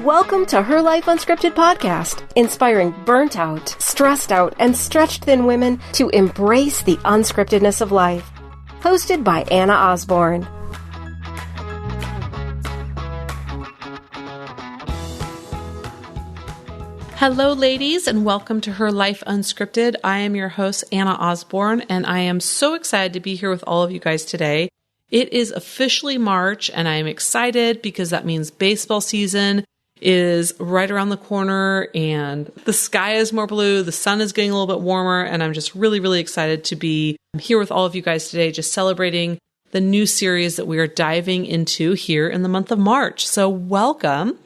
Welcome to Her Life Unscripted podcast, inspiring burnt out, stressed out, and stretched thin women to embrace the unscriptedness of life. Hosted by Anna Osborne. Hello, ladies, and welcome to Her Life Unscripted. I am your host, Anna Osborne, and I am so excited to be here with all of you guys today. It is officially March, and I am excited because that means baseball season is right around the corner, and the sky is more blue, the sun is getting a little bit warmer, and I'm just really, really excited to be here with all of you guys today, just celebrating the new series that we are diving into here in the month of March. So welcome.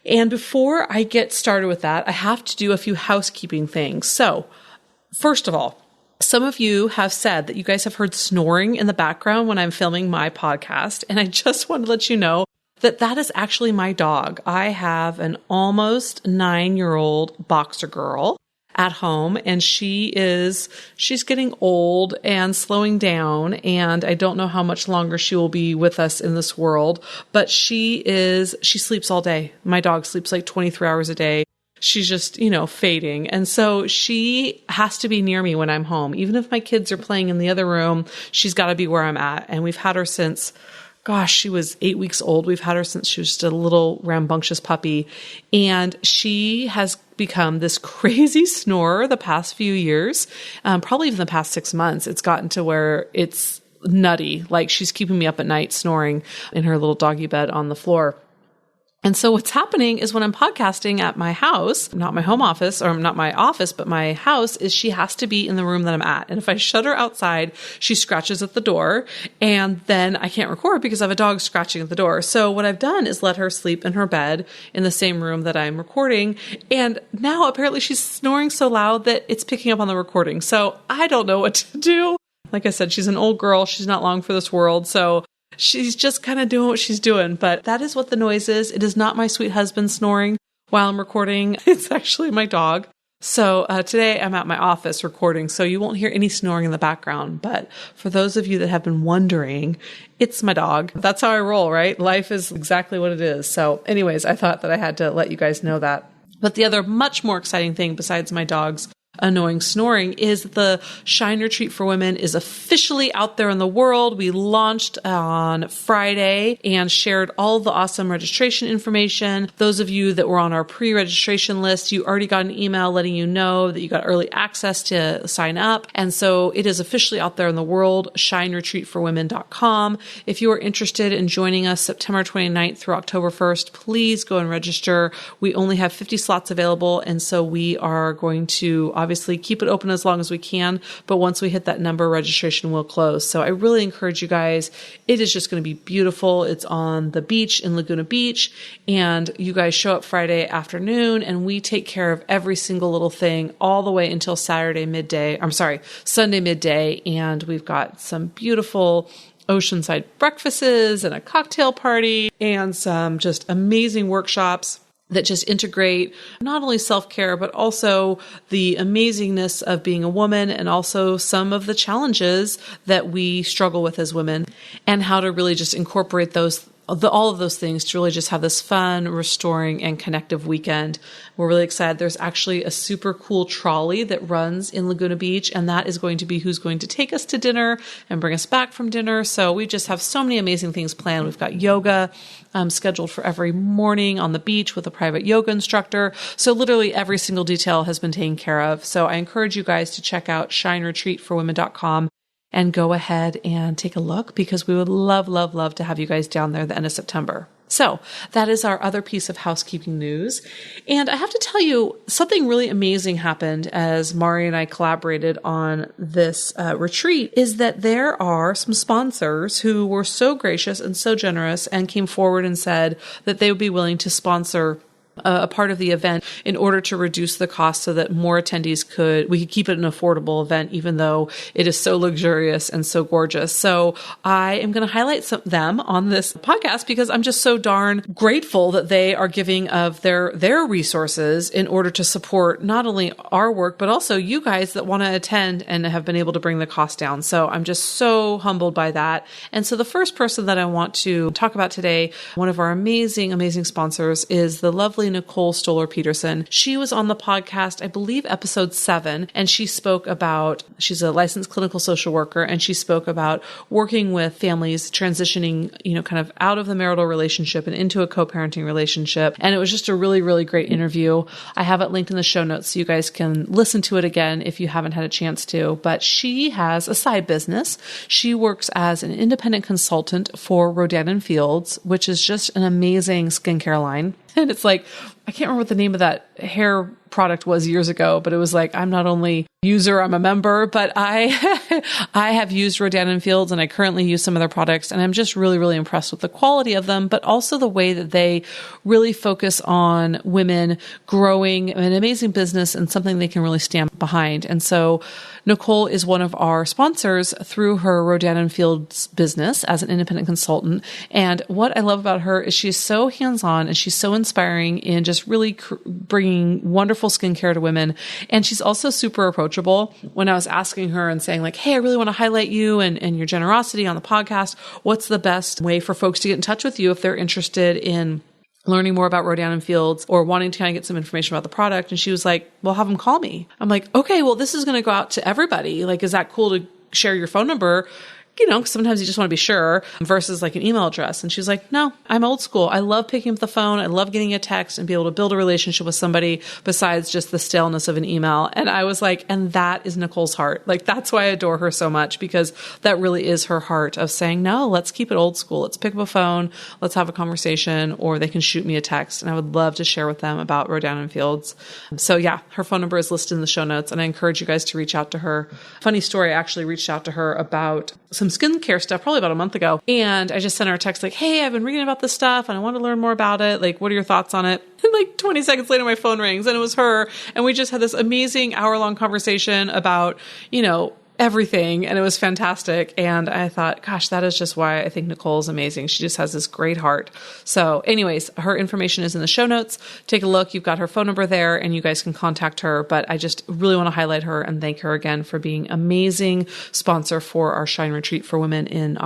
And before I get started with that, I have to do a few housekeeping things. So, first of all, some of you have said that you guys have heard snoring in the background when I'm filming my podcast, and I just want to let you know that that is actually my dog. I have an almost 9-year-old boxer girl at home, and she's getting old and slowing down, and I don't know how much longer she will be with us in this world, but she sleeps all day. My dog sleeps like 23 hours a day. She's just, fading. And so she has to be near me when I'm home. Even if my kids are playing in the other room, she's got to be where I'm at. And we've had her since, she was 8 weeks old. We've had her since she was just a little rambunctious puppy. And she has become this crazy snorer the past few years, probably even the past 6 months. It's gotten to where it's nutty. Like, she's keeping me up at night snoring in her little doggy bed on the floor. And so what's happening is when I'm podcasting at my house, not my home office, or not my office, but my house, is she has to be in the room that I'm at. And if I shut her outside, she scratches at the door, and then I can't record because I have a dog scratching at the door. So what I've done is let her sleep in her bed in the same room that I'm recording. And now apparently she's snoring so loud that it's picking up on the recording. So I don't know what to do. Like I said, she's an old girl. She's not long for this world. So she's just kind of doing what she's doing, but that is what the noise is. It is not my sweet husband snoring while I'm recording. It's actually my dog. So today I'm at my office recording, so you won't hear any snoring in the background. But for those of you that have been wondering, it's my dog. That's how I roll, right? Life is exactly what it is. So anyways, I thought that I had to let you guys know that. But the other much more exciting thing besides my dog's annoying snoring is the Shine Retreat for Women is officially out there in the world. We launched on Friday and shared all the awesome registration information. Those of you that were on our pre-registration list, you already got an email letting you know that you got early access to sign up. And so it is officially out there in the world, shineretreatforwomen.com. If you are interested in joining us September 29th through October 1st, please go and register. We only have 50 slots available, and so we are going to obviously keep it open as long as we can, but once we hit that number, registration will close. So I really encourage you guys. It is just going to be beautiful. It's on the beach in Laguna Beach, and you guys show up Friday afternoon, and we take care of every single little thing all the way until Sunday midday, and we've got some beautiful oceanside breakfasts and a cocktail party and some just amazing workshops that just integrate not only self-care, but also the amazingness of being a woman, and also some of the challenges that we struggle with as women, and how to really just incorporate all of those things to really just have this fun, restoring, and connective weekend. We're really excited. There's actually a super cool trolley that runs in Laguna Beach, and that is going to be who's going to take us to dinner and bring us back from dinner. So we just have so many amazing things planned. We've got yoga scheduled for every morning on the beach with a private yoga instructor. So literally every single detail has been taken care of. So I encourage you guys to check out shineretreatforwomen.com and go ahead and take a look, because we would love, love, love to have you guys down there at the end of September. So that is our other piece of housekeeping news. And I have to tell you, something really amazing happened as Mari and I collaborated on this retreat, is that there are some sponsors who were so gracious and so generous and came forward and said that they would be willing to sponsor a part of the event in order to reduce the cost so that more attendees we could keep it an affordable event, even though it is so luxurious and so gorgeous. So I am going to highlight them on this podcast because I'm just so darn grateful that they are giving of their resources in order to support not only our work, but also you guys that want to attend and have been able to bring the cost down. So I'm just so humbled by that. And so the first person that I want to talk about today, one of our amazing, amazing sponsors, is the lovely Nicole Stoller-Peterson. She was on the podcast, I believe, episode 7, and she's a licensed clinical social worker, and she spoke about working with families transitioning, kind of out of the marital relationship and into a co-parenting relationship. And it was just a really, really great interview. I have it linked in the show notes so you guys can listen to it again if you haven't had a chance to. But she has a side business. She works as an independent consultant for Rodan & Fields, which is just an amazing skincare line. And it's like, I can't remember what the name of that hair product was years ago, but it was like, I'm not only user, I'm a member, but I have used Rodan & Fields and I currently use some of their products, and I'm just really, really impressed with the quality of them, but also the way that they really focus on women growing an amazing business and something they can really stand behind. And so Nicole is one of our sponsors through her Rodan & Fields business as an independent consultant. And what I love about her is she's so hands-on and she's so inspiring in just really bringing wonderful skincare to women. And she's also super approachable. When I was asking her and saying like, hey, I really want to highlight you and your generosity on the podcast, what's the best way for folks to get in touch with you if they're interested in learning more about Rodan & Fields or wanting to kind of get some information about the product? And she was like, well, have them call me. I'm like, okay, well, this is going to go out to everybody. Like, is that cool to share your phone number? Because sometimes you just want to be sure versus like an email address. And she's like, no, I'm old school. I love picking up the phone. I love getting a text and be able to build a relationship with somebody besides just the staleness of an email. And I was like, and that is Nicole's heart. Like, that's why I adore her so much, because that really is her heart of saying, no, let's keep it old school. Let's pick up a phone. Let's have a conversation, or they can shoot me a text. And I would love to share with them about Rodan & Fields. So yeah, her phone number is listed in the show notes, and I encourage you guys to reach out to her. Funny story, I actually reached out to her about some skincare stuff probably about a month ago. And I just sent her a text like, hey, I've been reading about this stuff and I want to learn more about it. Like, what are your thoughts on it? And like 20 seconds later, my phone rings and it was her. And we just had this amazing hour-long conversation about, everything. And it was fantastic. And I thought, gosh, that is just why I think Nicole is amazing. She just has this great heart. So anyways, her information is in the show notes. Take a look. You've got her phone number there and you guys can contact her. But I just really want to highlight her and thank her again for being amazing sponsor for our Shine Retreat for Women in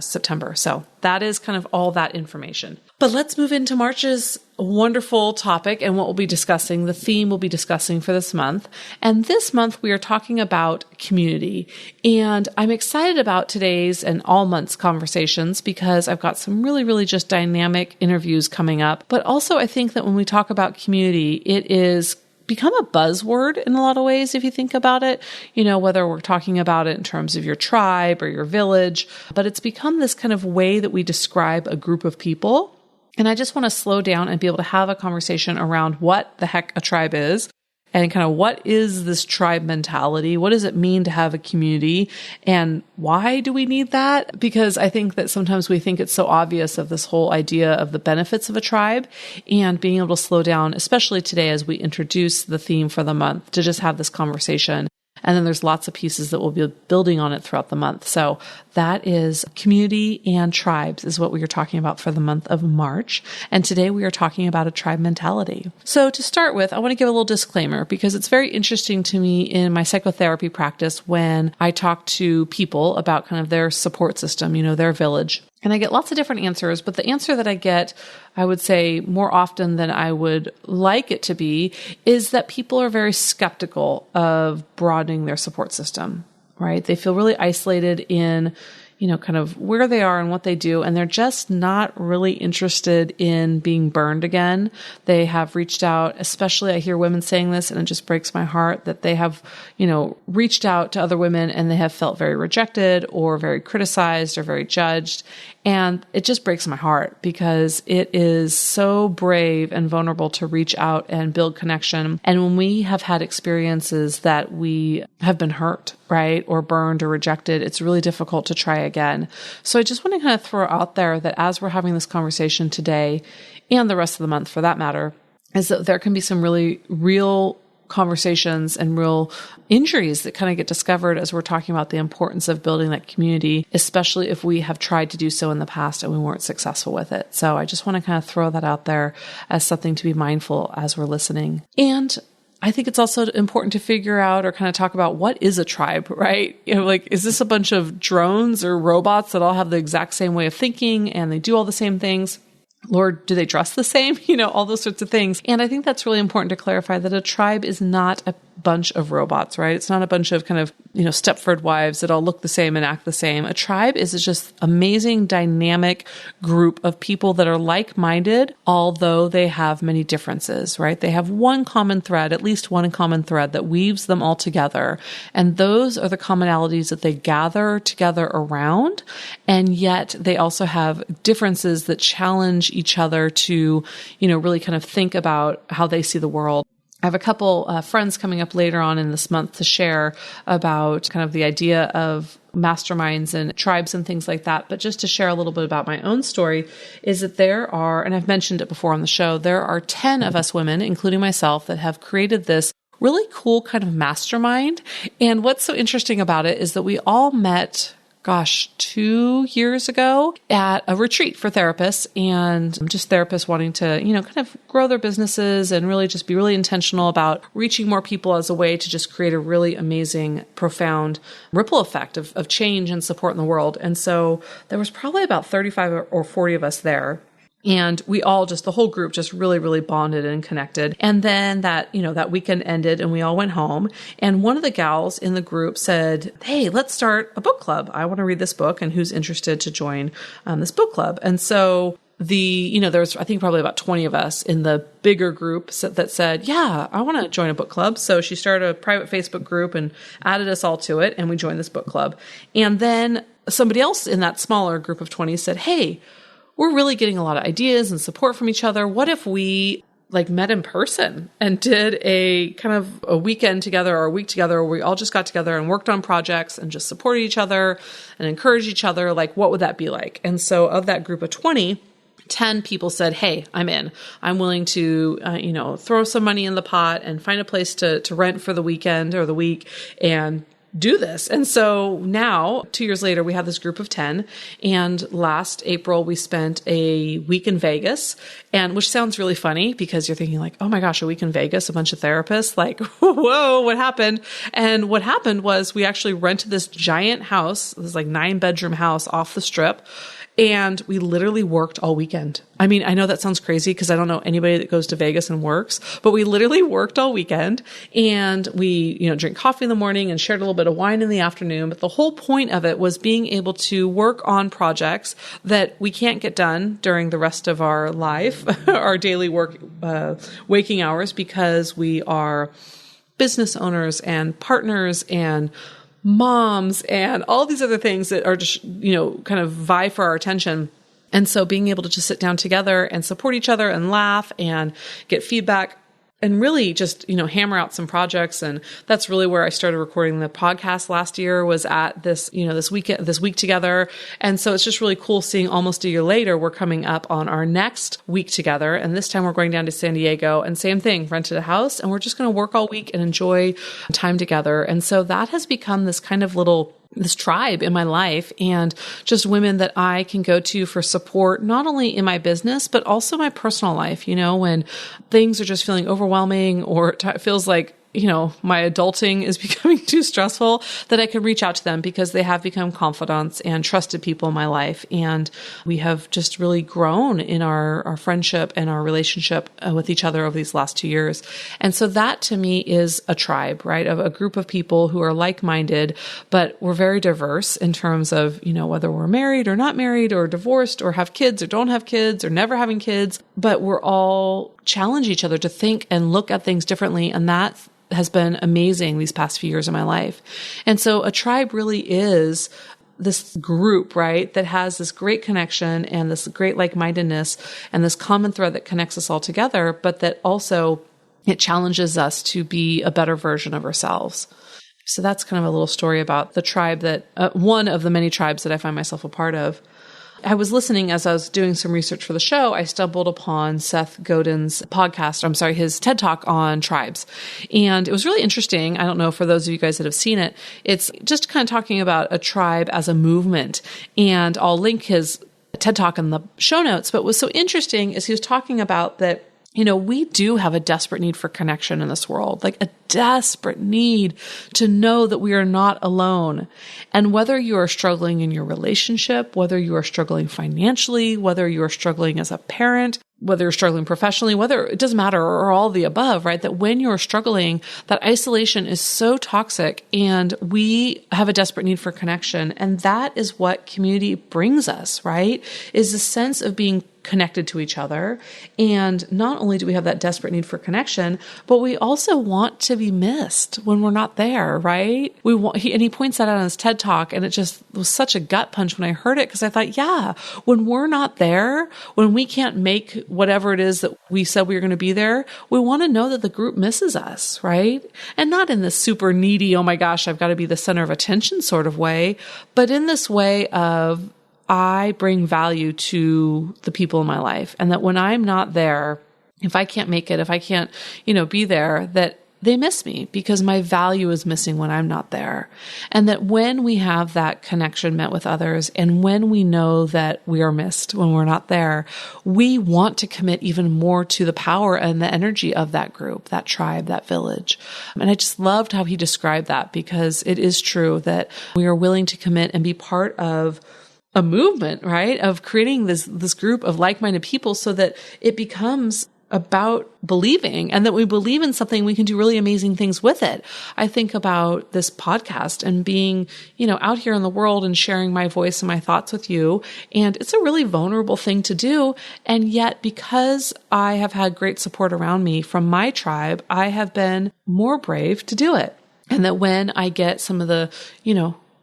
September. So that is kind of all that information. But let's move into March's wonderful topic and what we'll be discussing, the theme we'll be discussing for this month. And this month we are talking about community. And I'm excited about today's and all month's conversations because I've got some really, really just dynamic interviews coming up. But also I think that when we talk about community, it is become a buzzword in a lot of ways, if you think about it, whether we're talking about it in terms of your tribe or your village, but it's become this kind of way that we describe a group of people. And I just want to slow down and be able to have a conversation around what the heck a tribe is and kind of what is this tribe mentality? What does it mean to have a community? And why do we need that? Because I think that sometimes we think it's so obvious of this whole idea of the benefits of a tribe, and being able to slow down, especially today as we introduce the theme for the month, to just have this conversation. And then there's lots of pieces that we'll be building on it throughout the month. So that is community and tribes is what we are talking about for the month of March. And today we are talking about a tribe mentality. So to start with, I want to give a little disclaimer because it's very interesting to me in my psychotherapy practice when I talk to people about kind of their support system, their village. And I get lots of different answers, but the answer that I get, I would say more often than I would like it to be, is that people are very skeptical of broadening their support system, right? They feel really isolated in, kind of where they are and what they do. And they're just not really interested in being burned again. They have reached out, especially I hear women saying this, and it just breaks my heart that they have, reached out to other women and they have felt very rejected or very criticized or very judged. And it just breaks my heart because it is so brave and vulnerable to reach out and build connection. And when we have had experiences that we have been hurt, right, or burned or rejected, it's really difficult to try again. So I just want to kind of throw out there that as we're having this conversation today and the rest of the month for that matter, is that there can be some really real conversations and real injuries that kind of get discovered as we're talking about the importance of building that community, especially if we have tried to do so in the past and we weren't successful with it. So I just want to kind of throw that out there as something to be mindful as we're listening. And I think it's also important to figure out or kind of talk about what is a tribe, right? Like, is this a bunch of drones or robots that all have the exact same way of thinking and they do all the same things? Lord, do they dress the same? All those sorts of things. And I think that's really important to clarify that a tribe is not a bunch of robots, right? It's not a bunch of kind of, Stepford wives that all look the same and act the same. A tribe is just amazing, dynamic group of people that are like-minded, although they have many differences, right? They have one common thread, at least one common thread that weaves them all together. And those are the commonalities that they gather together around. And yet they also have differences that challenge each other to, really kind of think about how they see the world. I have a couple friends coming up later on in this month to share about kind of the idea of masterminds and tribes and things like that. But just to share a little bit about my own story is that there are, and I've mentioned it before on the show, there are 10 of us women, including myself, that have created this really cool kind of mastermind. And what's so interesting about it is that we all met 2 years ago at a retreat for therapists and just therapists wanting to, kind of grow their businesses and really just be really intentional about reaching more people as a way to just create a really amazing, profound ripple effect of change and support in the world. And so there was probably about 35 or 40 of us there. And we all the whole group just really, really bonded and connected. And then that weekend ended and we all went home. And one of the gals in the group said, "Hey, let's start a book club. I want to read this book and who's interested to join this book club." And so there was, I think, probably about 20 of us in the bigger group that said, "Yeah, I want to join a book club." So she started a private Facebook group and added us all to it. And we joined this book club. And then somebody else in that smaller group of 20 said, "Hey, we're really getting a lot of ideas and support from each other. What if we met in person and did a kind of a weekend together or a week together where we all just got together and worked on projects and just supported each other and encouraged each other? What would that be like?" And so of that group of 20, 10 people said, "Hey, I'm in. I'm willing to, throw some money in the pot and find a place to rent for the weekend or the week and do this." And so now, 2 years later, we have this group of 10. And last April, we spent a week in Vegas, and which sounds really funny because you're thinking "Oh my gosh, a week in Vegas, a bunch of therapists, whoa, what happened?" And what happened was we actually rented this giant house, this 9-bedroom house off the strip. And we literally worked all weekend. I mean, I know that sounds crazy because I don't know anybody that goes to Vegas and works, but we literally worked all weekend and we, drink coffee in the morning and shared a little bit of wine in the afternoon. But the whole point of it was being able to work on projects that we can't get done during the rest of our life, our daily work, waking hours, because we are business owners and partners and moms and all these other things that are just, kind of vie for our attention. And so being able to just sit down together and support each other and laugh and get feedback and really just, hammer out some projects. And that's really where I started recording the podcast last year, was at this, this week together. And so it's just really cool seeing almost a year later, we're coming up on our next week together. And this time we're going down to San Diego, and same thing, rented a house, and we're just going to work all week and enjoy time together. And so that has become this kind of this tribe in my life, and just women that I can go to for support, not only in my business, but also my personal life. When things are just feeling overwhelming or it feels like, my adulting is becoming too stressful, that I can reach out to them because they have become confidants and trusted people in my life. And we have just really grown in our friendship and our relationship with each other over these last 2 years. And so that to me is a tribe, right? Of a group of people who are like-minded, but we're very diverse in terms of, whether we're married or not married or divorced or have kids or don't have kids or never having kids, but we're all challenge each other to think and look at things differently. And that has been amazing these past few years of my life. And so a tribe really is this group, right, that has this great connection and this great like-mindedness and this common thread that connects us all together, but that also it challenges us to be a better version of ourselves. So that's kind of a little story about the tribe that, one of the many tribes that I find myself a part of. I was listening as I was doing some research for the show. I stumbled upon Seth Godin's his TED Talk on tribes. And it was really interesting. I don't know, for those of you guys that have seen it, it's just kind of talking about a tribe as a movement. And I'll link his TED Talk in the show notes. But what was so interesting is he was talking about that, we do have a desperate need for connection in this world, like a desperate need to know that we are not alone. And whether you are struggling in your relationship, whether you are struggling financially, whether you are struggling as a parent, whether you're struggling professionally, whether it doesn't matter, or all the above, right? That when you're struggling, that isolation is so toxic, and we have a desperate need for connection. And that is what community brings us, right? Is a sense of being connected to each other. And not only do we have that desperate need for connection, but we also want to be missed when we're not there, right? And he points that out in his TED Talk, and it just was such a gut punch when I heard it, because I thought, yeah, when we're not there, when we can't make whatever it is that we said we were going to be there, we want to know that the group misses us, right? And not in this super needy, oh my gosh, I've got to be the center of attention sort of way, but in this way of, I bring value to the people in my life. And that when I'm not there, if I can't make it, if I can't, be there, that they miss me because my value is missing when I'm not there. And that when we have that connection met with others, and when we know that we are missed when we're not there, we want to commit even more to the power and the energy of that group, that tribe, that village. And I just loved how he described that, because it is true that we are willing to commit and be part of a movement, right? Of creating this group of like-minded people, so that it becomes about believing, and that we believe in something, we can do really amazing things with it. I think about this podcast and being, out here in the world and sharing my voice and my thoughts with you. And it's a really vulnerable thing to do. And yet, because I have had great support around me from my tribe, I have been more brave to do it. And that when I get some of the,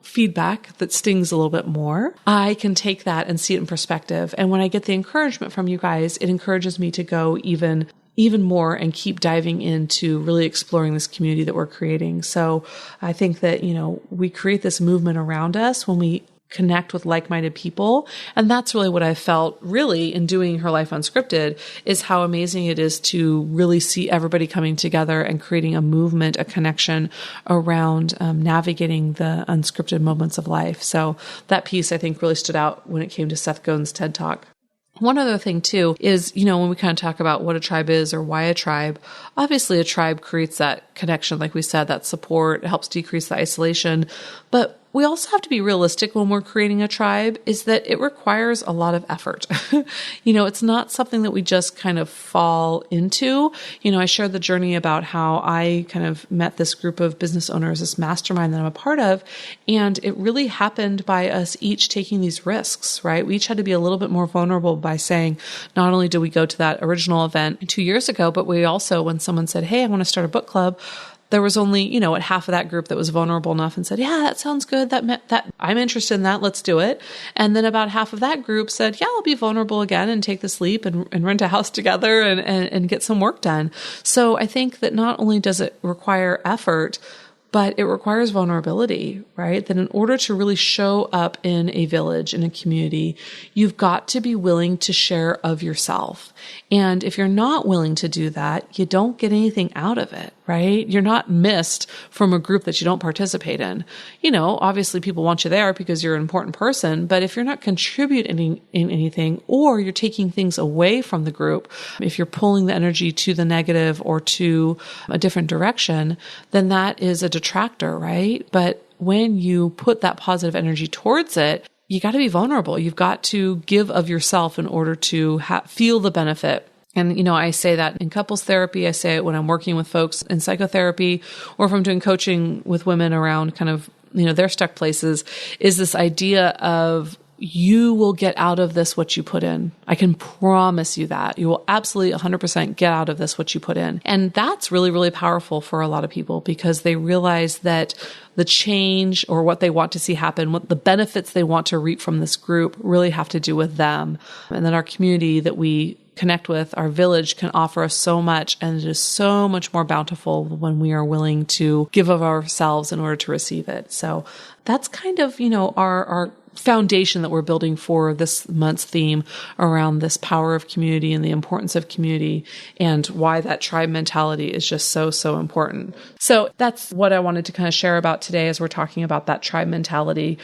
feedback that stings a little bit more, I can take that and see it in perspective. And when I get the encouragement from you guys, it encourages me to go even more and keep diving into really exploring this community that we're creating. So I think that, we create this movement around us when we connect with like-minded people. And that's really what I felt really in doing Her Life Unscripted, is how amazing it is to really see everybody coming together and creating a movement, a connection around navigating the unscripted moments of life. So that piece, I think, really stood out when it came to Seth Godin's TED Talk. One other thing too is, when we kind of talk about what a tribe is or why a tribe, obviously a tribe creates that connection, like we said, that support, it helps decrease the isolation. But we also have to be realistic when we're creating a tribe, is that it requires a lot of effort. It's not something that we just kind of fall into. I shared the journey about how I kind of met this group of business owners, this mastermind that I'm a part of. And it really happened by us each taking these risks, right? We each had to be a little bit more vulnerable by saying, not only did we go to that original event 2 years ago, but we also, when someone said, hey, I want to start a book club, there was only, half of that group that was vulnerable enough and said, yeah, that sounds good. That I'm interested in that. Let's do it. And then about half of that group said, yeah, I'll be vulnerable again and take this leap and rent a house together and get some work done. So I think that not only does it require effort, but it requires vulnerability, right? That in order to really show up in a village, in a community, you've got to be willing to share of yourself. And if you're not willing to do that, you don't get anything out of it, right? You're not missed from a group that you don't participate in. Obviously people want you there because you're an important person, but if you're not contributing in anything, or you're taking things away from the group, if you're pulling the energy to the negative or to a different direction, then that is a detractor, right? But when you put that positive energy towards it, you got to be vulnerable. You've got to give of yourself in order to feel the benefit. And, I say that in couples therapy. I say it when I'm working with folks in psychotherapy, or if I'm doing coaching with women around kind of, their stuck places, is this idea of, you will get out of this what you put in. I can promise you that. You will absolutely 100% get out of this what you put in. And that's really, really powerful for a lot of people, because they realize that the change or what they want to see happen, what the benefits they want to reap from this group really have to do with them. And then our community that we connect with, our village, can offer us so much, and it is so much more bountiful when we are willing to give of ourselves in order to receive it. So that's kind of, our foundation that we're building for this month's theme around this power of community and the importance of community and why that tribe mentality is just so, so important. So that's what I wanted to kind of share about today as we're talking about that tribe mentality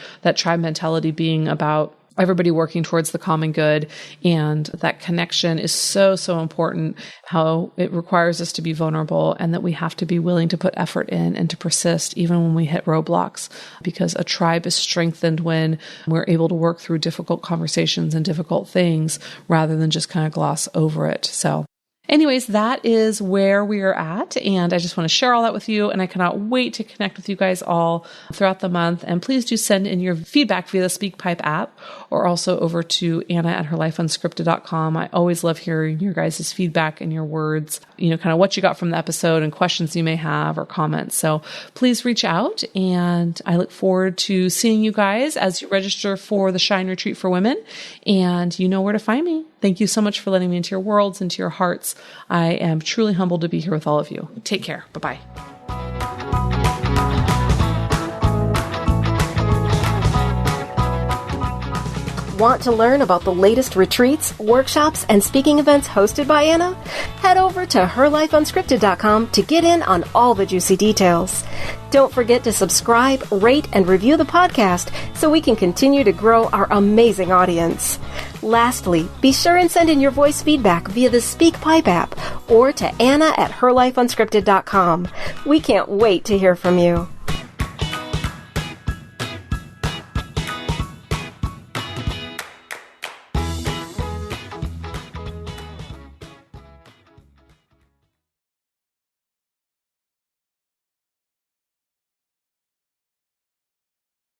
being about everybody working towards the common good. And that connection is so, so important, how it requires us to be vulnerable and that we have to be willing to put effort in and to persist even when we hit roadblocks, because a tribe is strengthened when we're able to work through difficult conversations and difficult things rather than just kind of gloss over it. So anyways, that is where we are at. And I just want to share all that with you. And I cannot wait to connect with you guys all throughout the month. And please do send in your feedback via the SpeakPipe app or also over to Anna@herlifeunscripted.com. I always love hearing your guys' feedback and your words, kind of what you got from the episode and questions you may have or comments. So please reach out. And I look forward to seeing you guys as you register for the Shine Retreat for Women. And you know where to find me. Thank you so much for letting me into your worlds, into your hearts. I am truly humbled to be here with all of you. Take care. Bye-bye. Want to learn about the latest retreats, workshops, and speaking events hosted by Anna? Head over to herlifeunscripted.com to get in on all the juicy details. Don't forget to subscribe, rate, and review the podcast so we can continue to grow our amazing audience. Lastly, be sure and send in your voice feedback via the SpeakPipe app or to Anna@herlifeunscripted.com. We can't wait to hear from you.